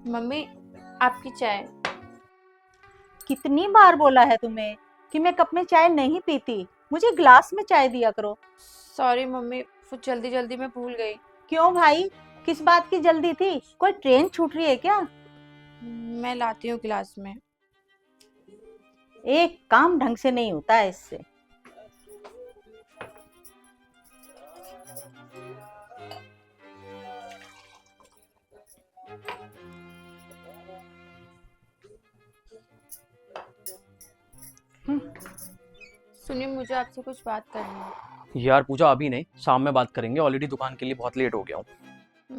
Mummy, आपकी चाय। कितनी बार बोला है तुम्हें कि मैं कप में चाय नहीं पीती, मुझे ग्लास में चाय दिया करो। सॉरी मम्मी, वो जल्दी जल्दी में भूल गई। क्यों भाई, किस बात की जल्दी थी? कोई ट्रेन छूट रही है क्या? मैं लाती हूँ गिलास में। एक काम ढंग से नहीं होता है इससे। सुनिए, मुझे आपसे कुछ बात करनी है। यार पूजा, अभी नहीं, शाम में बात करेंगे। ऑलरेडी दुकान के लिए बहुत लेट हो गया हूँ।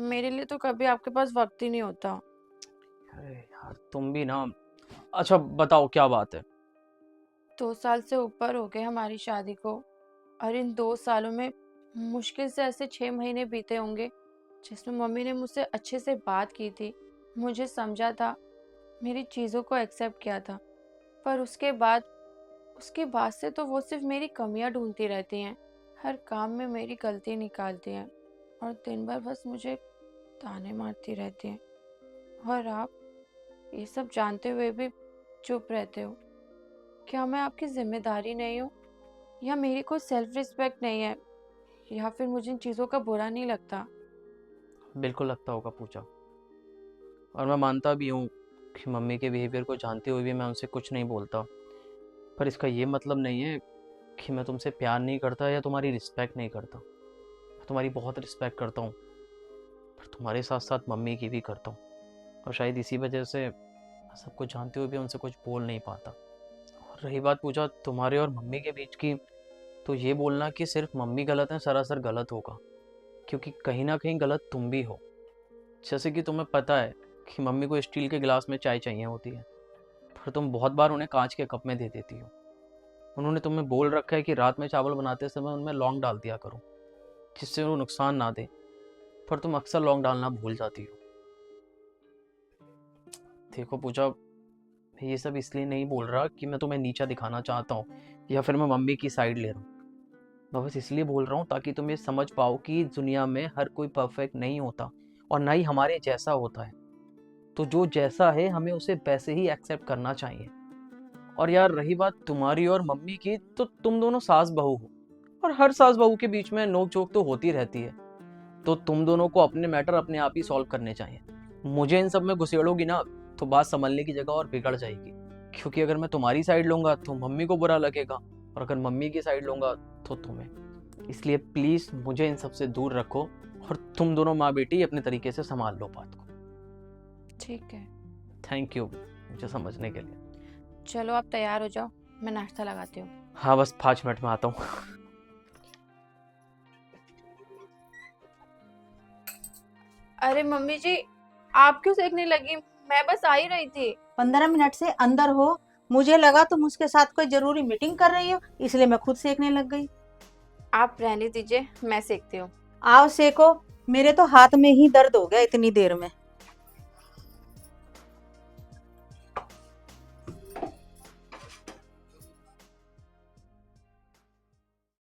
मेरे लिए तो कभी आपके पास वक्त ही नहीं होता। अरे यार तुम भी ना। अच्छा बताओ क्या बात है। 2 साल से ऊपर हो गए हमारी शादी को, और इन 2 सालों में मुश्किल से ऐसे 6 महीने बीते होंगे जिसमें मम्मी ने मुझसे अच्छे से बात की थी, मुझे समझा था, मेरी चीज़ों को एक्सेप्ट किया था। पर उसके बाद से तो वो सिर्फ मेरी कमियां ढूंढती रहती हैं, हर काम में मेरी गलती निकालती हैं, और दिन भर बस मुझे ताने मारती रहती हैं। और आप ये सब जानते हुए भी चुप रहते हो। क्या मैं आपकी जिम्मेदारी नहीं हूँ, या मेरी कोई सेल्फ रिस्पेक्ट नहीं है, या फिर मुझे इन चीज़ों का बुरा नहीं लगता? बिल्कुल लगता होगा पूजा, और मैं मानता भी हूँ कि मम्मी के बिहेवियर को जानते हुए भी मैं उनसे कुछ नहीं बोलता। पर इसका ये मतलब नहीं है कि मैं तुमसे प्यार नहीं करता या तुम्हारी रिस्पेक्ट नहीं करता। मैं तुम्हारी बहुत रिस्पेक्ट करता हूँ, पर तुम्हारे साथ साथ मम्मी की भी करता हूँ। और शायद इसी वजह से मैं सब कुछ जानते हुए भी उनसे कुछ बोल नहीं पाता। और रही बात पूजा तुम्हारे और मम्मी के बीच की, तो ये बोलना कि सिर्फ मम्मी गलत है सरासर गलत होगा, क्योंकि कहीं ना कहीं गलत तुम भी हो। जैसे कि तुम्हें पता है कि मम्मी को स्टील के गिलास में चाय चाहिए होती है, पर तुम बहुत बार उन्हें कांच के कप में दे देती हो। उन्होंने तुम्हें बोल रखा है कि रात में चावल बनाते समय उनमें लौंग डाल दिया करो, जिससे वो नुकसान ना दे, पर तुम अक्सर लौंग डालना भूल जाती हो। देखो पूजा, मैं ये सब इसलिए नहीं बोल रहा कि मैं तुम्हें नीचा दिखाना चाहता हूँ या फिर मैं मम्मी की साइड ले रहा हूँ। मैं बस इसलिए बोल रहा हूँ ताकि तुम ये समझ पाओ कि इस दुनिया में हर कोई परफेक्ट नहीं होता, और ना ही हमारे जैसा होता है। तो जो जैसा है हमें उसे वैसे ही एक्सेप्ट करना चाहिए। और यार रही बात तुम्हारी और मम्मी की, तो तुम दोनों सास बहू हो, और हर सास बहू के बीच में नोक झोंक तो होती रहती है। तो तुम दोनों को अपने मैटर अपने आप ही सॉल्व करने चाहिए। मुझे इन सब में घुसेड़ोगी ना, तो बात संभलने की जगह और बिगड़ जाएगी। क्योंकि अगर मैं तुम्हारी साइड लूंगा तो मम्मी को बुरा लगेगा, और अगर मम्मी की साइड लूंगा तो तुम्हें। इसलिए प्लीज मुझे इन सब से दूर रखो, और तुम दोनों माँ बेटी अपने तरीके से संभाल लो बात को। ठीक है। थैंक यू मुझे समझने के लिए। चलो आप तैयार हो जाओ, मैं नाश्ता लगाती हूँ। हाँ बस 5 मिनट में आता हूँ। अरे मम्मी जी, आप क्यों सेकने लगी? मैं बस आ ही रही थी। 15 मिनट से अंदर हो, मुझे लगा तुम उसके साथ कोई जरूरी मीटिंग कर रही हो, इसलिए मैं खुद सेकने लग गई। आप रहने दीजिए, मैं सेकती हूँ। आओ सेको, मेरे तो हाथ में ही दर्द हो गया इतनी देर में।